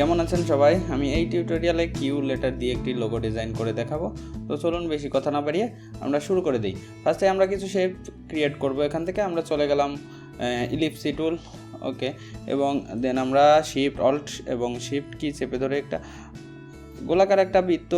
কেমন আছেন সবাই? আমি এই টিউটোরিয়ালে কিউ লেটার দিয়ে একটি লোগো ডিজাইন করে দেখাবো। তো চলুন বেশি কথা না বাড়িয়ে আমরা শুরু করে দিই। ফার্স্টে আমরা কিছু শেপ ক্রিয়েট করব। এখান থেকে আমরা চলে গেলাম ইলিপসি টুল, ওকে, এবং দেন আমরা শিফট অল্ট এবং শিফট কি চেপে ধরে একটা গোলাকার একটা বৃত্ত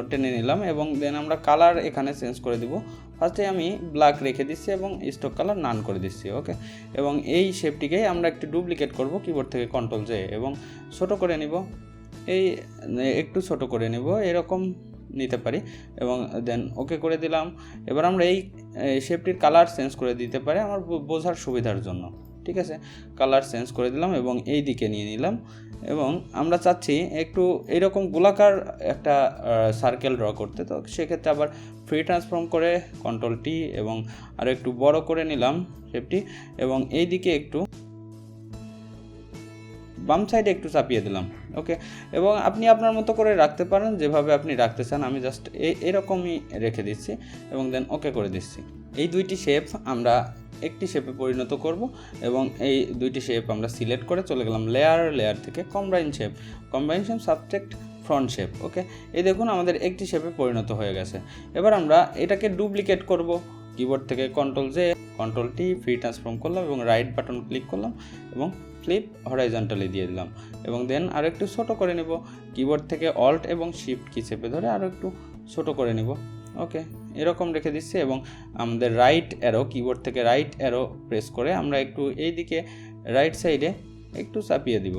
টেনে নিলাম এবং দেন আমরা কালার এখানে চেঞ্জ করে দিব। ফার্স্টে আমি ব্ল্যাক রেখে দিচ্ছি এবং স্টক কালার নান করে দিচ্ছি, ওকে। এবং এই শেপটিকেই আমরা একটু ডুপ্লিকেট করব কিবোর্ড থেকে কন্ট্রোল জে এবং ছোট করে নিব, এই একটু ছোট করে নিব, এরকম নিতে পারি এবং দেন ওকে করে দিলাম। এবার আমরা এই শেপটির কালার চেঞ্জ করে দিতে পারি আমার বোঝার সুবিধার জন্য, ঠিক আছে। কালার চেঞ্জ করে দিলাম এবং এই দিকে নিয়ে নিলাম এবং আমরা চাচ্ছি একটু এইরকম গোলাকার একটা সার্কেল ড্র করতে। তো সেক্ষেত্রে আবার ফ্রি ট্রান্সফর্ম করে কন্ট্রোল টি এবং আরও একটু বড় করে নিলাম শেপটি এবং এই দিকে একটু বাম সাইডে একটু চাপিয়ে দিলাম, ওকে। এবং আপনি আপনার মতো করে রাখতে পারেন যেভাবে আপনি রাখতে চান। আমি জাস্ট এরকমই রেখে দিচ্ছি এবং দেন ওকে করে দিচ্ছি। এই দুইটি শেপ আমরা একটি শেপে পরিণত করব এবং এই দুইটি শেপ আমরা সিলেক্ট করে চলে গেলাম লেয়ার থেকে কম্বাইনেশন সাবজেক্ট ফ্রন্ট শেপ, ওকে। এই দেখুন আমাদের একটি শেপে পরিণত হয়ে গেছে। এবার আমরা এটাকে ডুপ্লিকেট করব। কিবোর্ড থেকে control J control T free transform করলাম এবং রাইট বাটন ক্লিক করলাম এবং ফ্লিপ হরাইজন্টালি দিয়ে দিলাম এবং দেন আরও একটু ছোটো করে নেব। কিবোর্ড থেকে অল্ট এবং শিফট কি চেপে ধরে আরও একটু ছোটো করে নেব, ওকে। এরকম রেখে দিচ্ছি এবং আমাদের রাইট অ্যারো, কিবোর্ড থেকে রাইট অ্যারো প্রেস করে আমরা একটু এই দিকে রাইট সাইডে একটু চাপিয়ে দিব,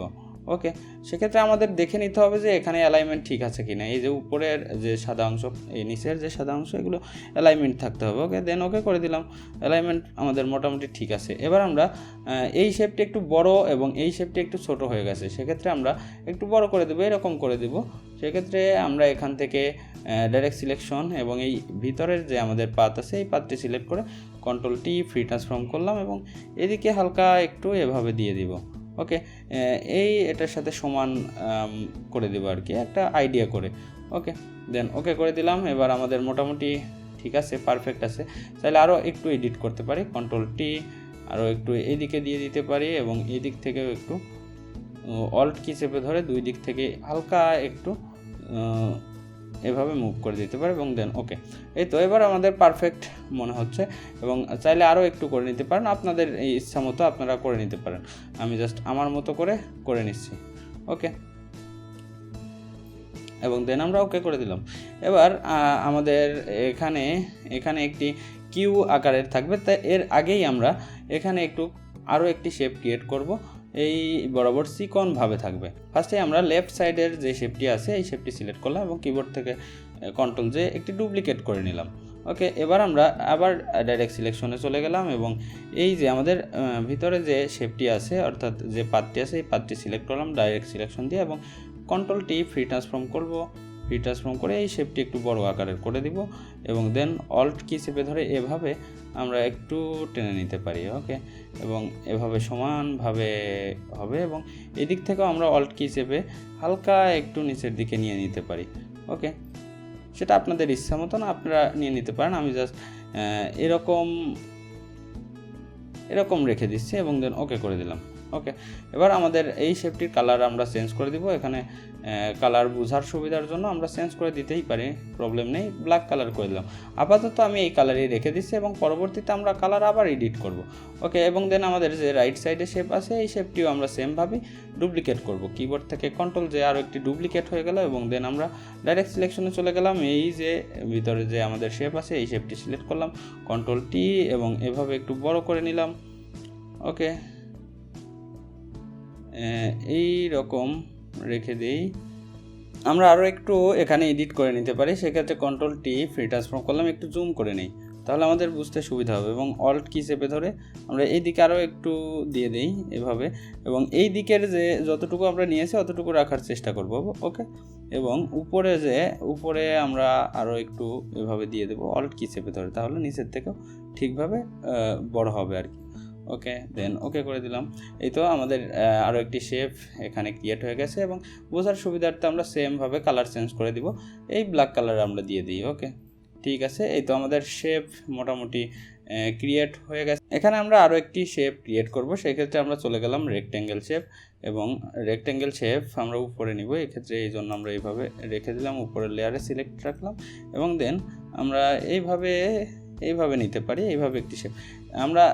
ওকে। সেক্ষেত্রে আমাদের দেখে নিতে হবে যে এখানে অ্যালাইনমেন্ট ঠিক আছে কিনা। এই যে উপরের যে সাদা অংশ, এই নিচের যে সাদা অংশ, এগুলো অ্যালাইনমেন্ট থাকতে হবে, ওকে। দেন ওকে করে দিলাম, অ্যালাইনমেন্ট আমাদের মোটামুটি ঠিক আছে। এবার আমরা এই শেপটি একটু বড় এবং এই শেপটি একটু ছোট হয়ে গেছে, সেক্ষেত্রে আমরা একটু বড় করে দেবো, এরকম করে দেব। সেক্ষেত্রে আমরা এখান থেকে ডাইরেক্ট সিলেকশন এবং এই ভিতরের যে আমাদের পাত আছে এই পাতটি সিলেক্ট করে কন্ট্রোল টি ফ্রি ট্রান্সফর্ম করলাম এবং এদিকে হালকা একটু এভাবে দিয়ে দিব, ওকে। এটার সাথে সমান করে দেবো আর কি, একটা আইডিয়া করে, ওকে। দেন ওকে করে দিলাম। এবার আমাদের মোটামুটি ঠিক আছে, পারফেক্ট আছে। চাইলে আরও একটু এডিট করতে পারি, কন্ট্রোল টি আরও একটু এইদিকে দিয়ে দিতে পারি এবং এই দিক থেকেও একটু অল্ট কি চেপে ধরে দুই দিক থেকে হালকা একটু এভাবে মুভ করে দিতে পারে এবং দেন ওকে। এই তো এবার আমাদের পারফেক্ট মনে হচ্ছে এবং চাইলে আরও একটু করে নিতে পারেন, আপনাদের এই ইচ্ছা মতো আপনারা করে নিতে পারেন। আমি জাস্ট আমার মতো করে নিচ্ছি, ওকে। এবং দেন আমরা ওকে করে দিলাম। এবার আমাদের এখানে একটি কিউ আকারের থাকবে, তাই এর আগেই আমরা এখানে আরও একটি শেপ ক্রিয়েট করব। এই বরাবর চিকনভাবে থাকবে। ফার্স্টে আমরা লেফট সাইডের যে শেপটি আছে এই শেপটি সিলেক্ট করলাম এবং কিবোর্ড থেকে কন্ট্রোল জে একটি ডুপ্লিকেট করে নিলাম, ওকে। এবার আমরা আবার ডাইরেক্ট সিলেকশনে চলে গেলাম এবং এই যে আমাদের ভিতরে যে শেপটি আছে অর্থাৎ যে পাতটি আছে এই পাতটি সিলেক্ট করলাম ডাইরেক্ট সিলেকশন দিয়ে এবং কন্ট্রোল টি ফ্রি ট্রান্সফর্ম করব। ফ্রি ট্রান্সফর্ম করে এই শেপটি একটু বড় আকারের করে দিব এবং দেন অল্ট কি চেপে ধরে এভাবে আমরা একটু টেনে নিতে পারি, ওকে। এবং এভাবে সমানভাবে হবে এবং এদিক থেকেও আমরা অল্ট কি চেপে হালকা একটু নিচের দিকে নিয়ে নিতে পারি, ওকে। সেটা আপনাদের ইচ্ছা মতন আপনারা নিয়ে নিতে পারেন। আমি জাস্ট এরকম রেখে দিচ্ছি এবং দেন ওকে করে দিলাম, ওকে। এবার আমাদের এই শেপটির কালার আমরা চেঞ্জ করে দিব। এখানে কালার বোঝার সুবিধার জন্য আমরা চেঞ্জ করে দিতেই পারি, প্রবলেম নেই। ব্ল্যাক কালার করে দিলাম। আপাতত আমি এই কালারই রেখে দিচ্ছি এবং পরবর্তীতে আমরা কালার আবার এডিট করব, ওকে। এবং দেন আমাদের যে রাইট সাইডে শেপ আছে এই শেপটিও আমরা সেমভাবে ডুপ্লিকেট করব। কিবোর্ড থেকে কন্ট্রোল যে আরও একটি ডুপ্লিকেট হয়ে গেল এবং দেন আমরা ডাইরেক্ট সিলেকশনে চলে গেলাম। এই যে ভিতরে যে আমাদের শেপ আছে এই শেপটি সিলেক্ট করলাম, কন্ট্রোল টি এবং এভাবে একটু বড় করে নিলাম, ওকে। এই রকম রেখে দিই। আমরা আরও একটু এখানে এডিট করে নিতে পারি, সেক্ষেত্রে কন্ট্রোল টি ফ্রি ট্রান্সফর্ম করলাম, একটু জুম করে নিই, তাহলে আমাদের বুঝতে সুবিধা হবে এবং অল্ট কি চেপে ধরে আমরা এই দিকে আরও একটু দিয়ে দিই এভাবে এবং এই দিকের যে যতটুকু আমরা নিয়েছি অতটুকু রাখার চেষ্টা করব, ওকে। এবং উপরে আমরা আরও একটু এভাবে দিয়ে দেবো অল্ট কি চেপে ধরে, তাহলে নিচের থেকেও ঠিকভাবে বড় হবে আর কি, ওকে। দেন ওকে করে দিলাম। এই তো আমাদের আরও একটি শেপ এখানে ক্রিয়েট হয়ে গেছে এবং বোঝার সুবিধার্থে আমরা সেমভাবে কালার চেঞ্জ করে দিব। এই ব্ল্যাক কালার আমরা দিয়ে দিই, ওকে। ঠিক আছে, এই তো আমাদের শেপ মোটামুটি ক্রিয়েট হয়ে গেছে। এখানে আমরা আরও একটি শেপ ক্রিয়েট করব, সেক্ষেত্রে আমরা চলে গেলাম রেক্ট্যাঙ্গেল শেপ, এবং রেক্ট্যাঙ্গেল শেপ আমরা উপরে নিব। এক্ষেত্রে এই জন্য আমরা এইভাবে রেখে দিলাম, উপরের লেয়ারে সিলেক্ট রাখলাম, এবং দেন আমরা এইভাবে নিতে পারি, এইভাবে একটি শেপ। আমরা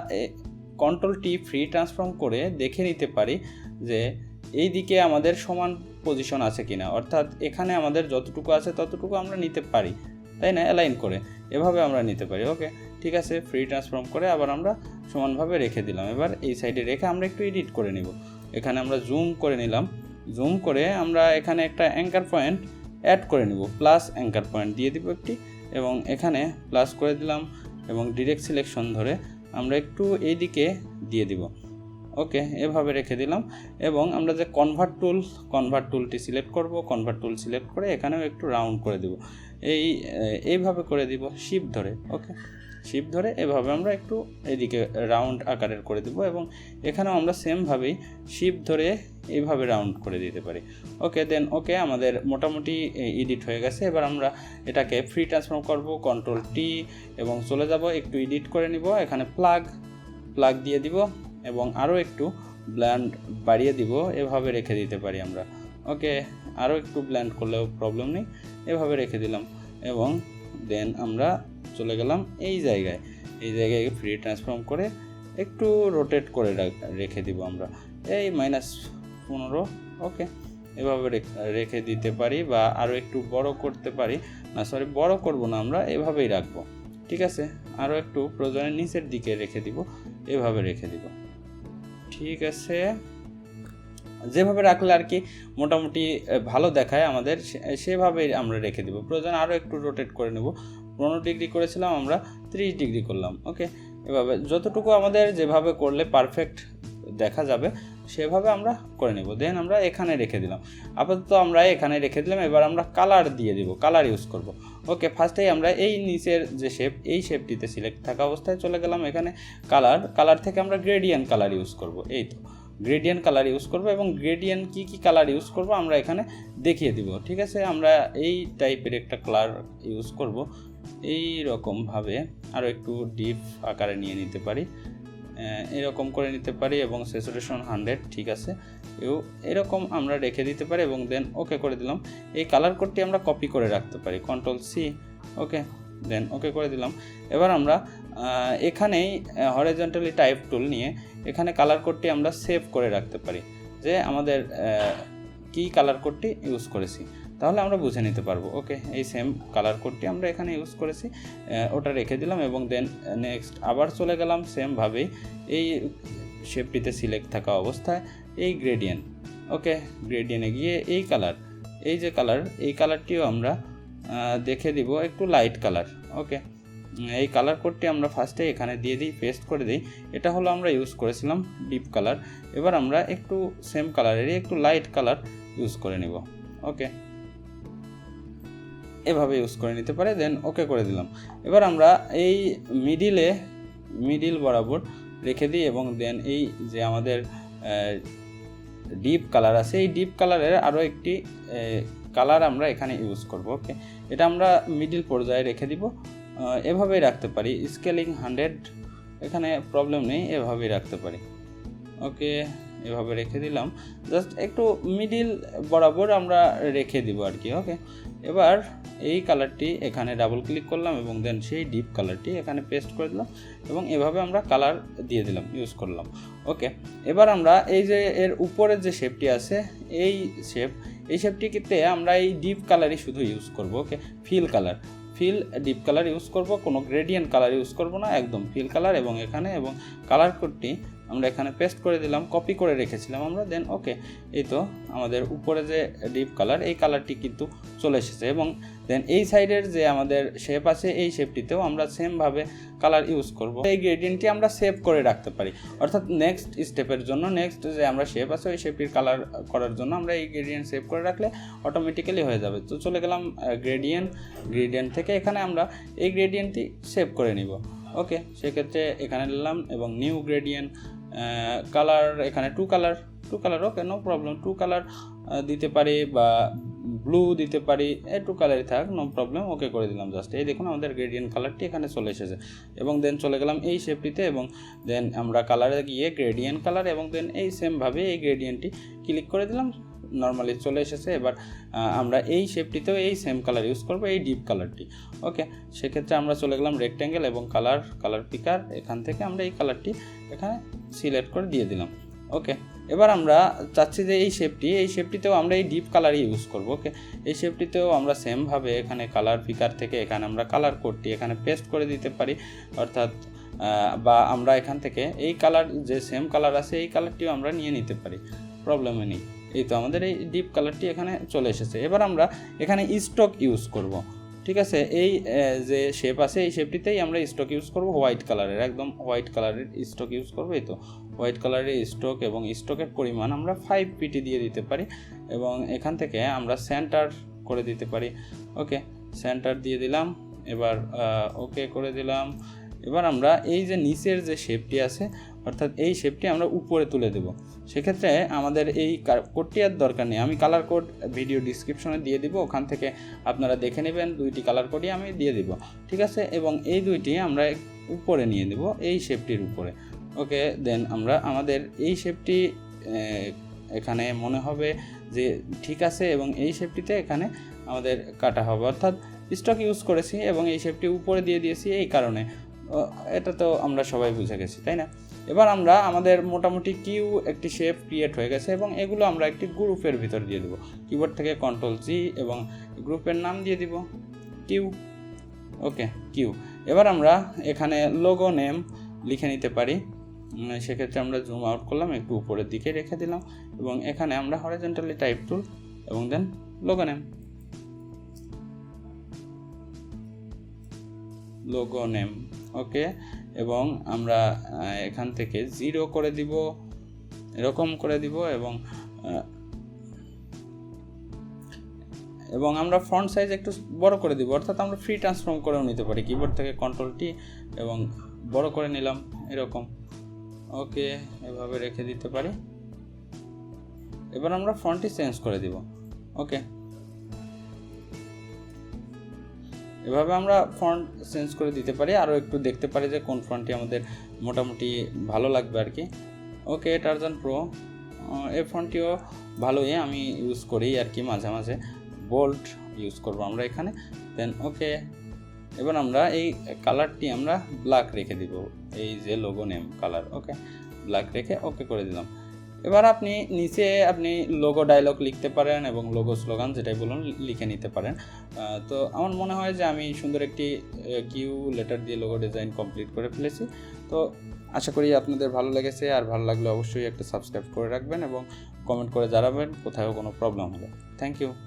Ctrl+T ফ্রি ট্রান্সফর্ম করে দেখে নিতে পারি যে এই দিকে আমাদের সমান পজিশন আছে কিনা, অর্থাৎ এখানে আমাদের যতটুকু আছে ততটুকু আমরা নিতে পারি, তাই না, অ্যালাইন করে এভাবে আমরা নিতে পারি। ওকে, ঠিক আছে, ফ্রি ট্রান্সফর্ম করে আবার আমরা সমানভাবে রেখে দিলাম। এবার এই সাইডে রেখে আমরা একটু এডিট করে নিব। এখানে আমরা জুম করে নিলাম, জুম করে আমরা এখানে একটা অ্যাঙ্কার পয়েন্ট অ্যাড করে নিব, প্লাস অ্যাঙ্কার পয়েন্ট দিয়ে দিব একটি, এবং এখানে প্লাস করে দিলাম, এবং ডিরেক্ট সিলেকশন ধরে আমরা একটু এই দিকে দিয়ে দিব। ওকে, এভাবে রেখে দিলাম, এবং আমরা যে কনভার্ট টুলটি সিলেক্ট করব, কনভার্ট টুল সিলেক্ট করে এখানেও একটু রাউন্ড করে দিব, এইভাবে করে দিব শিফট ধরে। ওকে, শিফট ধরে এভাবে আমরা একটু এইদিকে রাউন্ড আকারের করে দিব, এবং এখানেও আমরা সেমভাবেই শিফট ধরে এইভাবে রাউন্ড করে দিতে পারি। ওকে, দেন ওকে, আমাদের মোটামুটি এডিট হয়ে গেছে। এবার আমরা এটাকে ফ্রি ট্রান্সফর্ম করব, Ctrl+T, এবং চলে যাব একটু এডিট করে নিব, এখানে প্লাগ দিয়ে দিব, এবং আরও একটু ব্ল্যান্ড বাড়িয়ে দিব, এভাবে রেখে দিতে পারি আমরা। ওকে, আরও একটু ব্ল্যান্ড করলেও প্রবলেম নেই, এভাবে রেখে দিলাম, এবং দেন আমরা চলে গেলাম এই জায়গায় ফ্রি ট্রান্সফর্ম করে একটু রোটেট করে রেখে দিব আমরা, এই -15। ওকে, এভাবে রেখে দিতে পারি, বা আরও একটু বড় করতে পারি, বড় করব না, আমরা এভাবেই রাখবো। ঠিক আছে, আরও একটু প্রয়োজনের নিচের দিকে রেখে দিব, এভাবে রেখে দিব। ঠিক আছে, যেভাবে রাখলে আর কি মোটামুটি ভালো দেখায় আমাদের, সেভাবেই আমরা রেখে দিব। প্রয়োজন আরও একটু রোটেট করে নেব, 15 ডিগ্রি করেছিলাম, আমরা 30 ডিগ্রি করলাম। ওকে, এভাবে যতটুকু আমাদের যেভাবে করলে পারফেক্ট দেখা যাবে সেভাবে আমরা করে নেব। দেন আমরা এখানে রেখে দিলাম, আপাতত আমরা এখানে রেখে দিলাম। এবার আমরা কালার দিয়ে দিব, কালার ইউজ করব। ওকে, ফার্স্টেই আমরা এই নিচের যে শেপ, এই শেপটিতে সিলেক্ট থাকা অবস্থায় চলে গেলাম, এখানে কালার থেকে আমরা গ্রেডিয়েন্ট কালার ইউজ করব। এই তো গ্রেডিয়েন্ট কালার ইউজ করব, এবং গ্রেডিয়েন্ট কি কালার ইউজ করব আমরা এখানে দেখিয়ে দিব। ঠিক আছে, আমরা এই টাইপের একটা কালার ইউজ করব, এই রকমভাবে আরও একটু ডিপ আকারে নিয়ে নিতে পারি, এরকম করে নিতে পারি, এবং স্যাচুরেশন 100। ঠিক আছে, এরকম আমরা রেখে দিতে পারি, এবং দেন ওকে করে দিলাম। এই কালার কোডটি আমরা কপি করে রাখতে পারি, Ctrl+C। ওকে, দেন ওকে করে দিলাম। এবার আমরা এখানেই হরিজন্টালি টাইপ টুল নিয়ে এখানে কালার কোডটি আমরা সেভ করে রাখতে পারি, যে আমাদের কি কালার কোডটি ইউজ করেছি, তাহলে আমরা বুঝে নিতে পারবো। ওকে, এই সেম কালার কোডটি আমরা এখানে ইউজ করেছি, ওটা রেখে দিলাম, এবং দেন নেক্সট আবার চলে গেলাম সেমভাবেই এই শেপটিতে সিলেক্ট থাকা অবস্থায় এই গ্রেডিয়েন্ট। ওকে, গ্রেডিয়েন্টে গিয়ে এই কালারটিও আমরা দেখে দিব একটু লাইট কালার। ওকে, এই কালার কোডটি আমরা ফার্স্টে এখানে দিয়ে দিই, পেস্ট করে দিই। এটা হলো আমরা ইউজ করেছিলাম ডিপ কালার। এবার আমরা একটু সেম কালারেরই একটু লাইট কালার ইউজ করে নিব। ওকে, এভাবে ইউজ করে নিতে পারে, দেন ওকে করে দিলাম। এবার আমরা এই মিডিল বরাবর রেখে দিই, এবং দেন এই যে আমাদের ডিপ কালার আছে, এই ডিপ কালারের আরও একটি কালার আমরা এখানে ইউজ করব। ওকে, এটা আমরা মিডিল পর্যায়ে রেখে দিব, এভাবেই রাখতে পারি, স্কেলিং 100, এখানে প্রবলেম নেই, এভাবেই রাখতে পারি। ওকে, এভাবে রেখে দিলাম, জাস্ট একটু মিডিল বরাবর আমরা রেখে দিব আর কি। ওকে, এবার এই কালারটি এখানে ডাবল ক্লিক করলাম, এবং দেন সেই ডিপ কালারটি এখানে পেস্ট করে দিলাম, এবং এভাবে আমরা কালার দিয়ে দিলাম, ইউজ করলাম। ওকে, এবার আমরা এই যে এর উপরের যে শেপটি আছে, এই শেপটিতে আমরা এই ডিপ কালারই শুধু ইউজ করব। ওকে, ফিল ডিপ কালার ইউজ করব, কোনো গ্রেডিয়েন্ট কালার ইউজ করব না, একদম ফিল কালার। এবং কালার কোডটি আমরা এখানে পেস্ট করে দিলাম, কপি করে রেখেছিলাম আমরা। দেন ওকে, এই তো আমাদের উপরে যে ডিপ কালার, এই কালারটি কিন্তু চলে এসেছে, এবং দেন এই সাইডের যে আমাদের শেপ আছে, এই শেপটিতেও আমরা সেমভাবে কালার ইউজ করব। এই গ্রেডিয়েন্টটি আমরা সেভ করে রাখতে পারি, অর্থাৎ নেক্সট স্টেপের জন্য, নেক্সট যে আমরা শেপ আছে ওই শেপটির কালার করার জন্য আমরা এই গ্রেডিয়েন্ট সেভ করে রাখলে অটোমেটিক্যালি হয়ে যাবে। তো চলে গেলাম গ্রেডিয়েন্ট থেকে, এখানে আমরা এই গ্রেডিয়েন্টটি সেভ করে নিব। ওকে, সেক্ষেত্রে এখানে নিলাম, এবং নিউ গ্রেডিয়েন্ট কালার, এখানে টু কালার। ওকে, নো প্রবলেম, 2 কালার দিতে পারি, বা ব্লু দিতে পারি, একটু কালারই থাক, নো প্রবলেম। ওকে করে দিলাম জাস্ট। এই দেখুন আমাদের গ্রেডিয়েন্ট কালারটি এখানে চলে এসেছে। এবং দেন চলে গেলাম এই শেপটিতে এবং দেন আমরা কালারে গিয়ে গ্রেডিয়েন্ট কালার এবং দেন এই সেমভাবে এই গ্রেডিয়েন্টটি ক্লিক করে দিলাম, নর্মালি চলে এসেছে। এবার আমরা এই শেপটিতেও এই সেম কালার ইউজ করব, এই ডিপ কালারটি। ওকে, সেক্ষেত্রে আমরা চলে গেলাম রেক্ট্যাঙ্গেল এবং কালার পিকার, এখান থেকে আমরা এই কালারটি এখানে সিলেক্ট করে দিয়ে দিলাম। ওকে, এবার আমরা চাচ্ছি যে এই শেপটিতেও আমরা এই ডিপ কালারই ইউজ করব। ওকে, এই শেপটিতেও আমরা সেমভাবে এখানে কালার পিকার থেকে এখানে আমরা কালার কোডটি এখানে পেস্ট করে দিতে পারি, অর্থাৎ বা আমরা এখান থেকে এই কালার যে সেম কালার আছে এই কালারটিও আমরা নিয়ে নিতে পারি, প্রবলেমই নেই। এই তো আমাদের এই ডিপ কালারটি এখানে চলে এসেছে। এবার আমরা এখানে স্টক ইউজ করব, ঠিক আছে। এই যে শেপ আছে এই শেপটিতেই আমরা স্টক ইউজ করব, হোয়াইট কালারের, একদম হোয়াইট কালারের স্টক ইউজ করব। এই তো হোয়াইট কালারের স্টক এবং স্টকের পরিমাণ আমরা 5 পিটি দিয়ে দিতে পারি এবং এখান থেকে আমরা সেন্টার করে দিতে পারি। ওকে, সেন্টার দিয়ে দিলাম, এবার ওকে করে দিলাম। এবার আমরা এই যে নিচের যে শেপটি আছে অর্থাৎ এই শেপটি আমরা উপরে তুলে দেব। সেক্ষেত্রে আমাদের এই কোডটি আর দরকার নেই, আমি কালার কোড ভিডিও ডিসক্রিপশনে দিয়ে দিব, ওখান থেকে আপনারা দেখে নেবেন। 2টি কালার কোডই আমি দিয়ে দিব, ঠিক আছে। এবং এই 2টি আমরা উপরে নিয়ে দেব, এই শেপটির উপরে। ওকে, দেন আমরা আমাদের এই শেপটি এখানে মনে হবে যে ঠিক আছে এবং এই শেপটিতে এখানে আমাদের কাটা হবে, অর্থাৎ স্টক ইউজ করেছি এবং এই শেপটি উপরে দিয়ে দিয়েছি এই কারণে। এটা তো আমরা সবাই বুঝে গেছি, তাই না? এবার আমরা আমাদের মোটামুটি একটি শেপ ক্রিয়েট হয়ে গেছে এবং এগুলো আমরা একটি গ্রুপের ভিতর দিয়ে দেবো। কিবোর্ড থেকে Ctrl+G এবং গ্রুপের নাম দিয়ে দিব কিউ। ওকে, কিউ। এবার আমরা এখানে লোগো নেম লিখে নিতে পারি, সেক্ষেত্রে আমরা জুম আউট করলাম, একটু উপরের দিকে রেখে দিলাম এবং এখানে আমরা হরিজন্টালি টাইপ টুল এবং দেন লোগো নেম। ওকে, এবং আমরা এখান থেকে 0 করে দিব, এরকম করে দিব এবং আমরা ফন্ট সাইজ একটু বড় করে দিব, অর্থাৎ আমরা ফ্রি ট্রান্সফর্ম করেও নিতে পারি। কিবোর্ড থেকে Ctrl+T এবং বড় করে নিলাম এরকম। ওকে, এভাবে রেখে দিতে পারি। এবার আমরা ফন্টটি চেঞ্জ করে দিব। ওকে, এভাবে আমরা ফন্ট চেঞ্জ করে দিতে পারি, আরও একটু দেখতে পারি যে কোন ফন্টটি আমাদের মোটামুটি ভালো লাগবে আর কি। ওকে, টার্জান প্রো এই ফন্টটিও ভালোই, আমি ইউজ করি আর কি মাঝে মাঝে। বোল্ড ইউজ করব আমরা এখানে, দেন ওকে। এবার আমরা এই কালারটি আমরা ব্ল্যাক রেখে দিব, এই যে লোগো নেম কালার। ওকে, ব্ল্যাক রেখে ওকে করে দিলাম। এবার আপনি নিচে লোগো ডায়লগ লিখতে পারেন এবং লোগো স্লোগান যেটাই বলুন লিখে নিতে পারেন। তো আমার মনে হয় যে আমি সুন্দর একটি কিউ লেটার দিয়ে লোগো ডিজাইন কমপ্লিট করে ফেলেছি। তো আশা করি আপনাদের ভালো লেগেছে, আর ভালো লাগলে অবশ্যই একটা সাবস্ক্রাইব করে রাখবেন এবং কমেন্ট করে জানাবেন কোথাও কোনো প্রবলেম হলে। Thank you.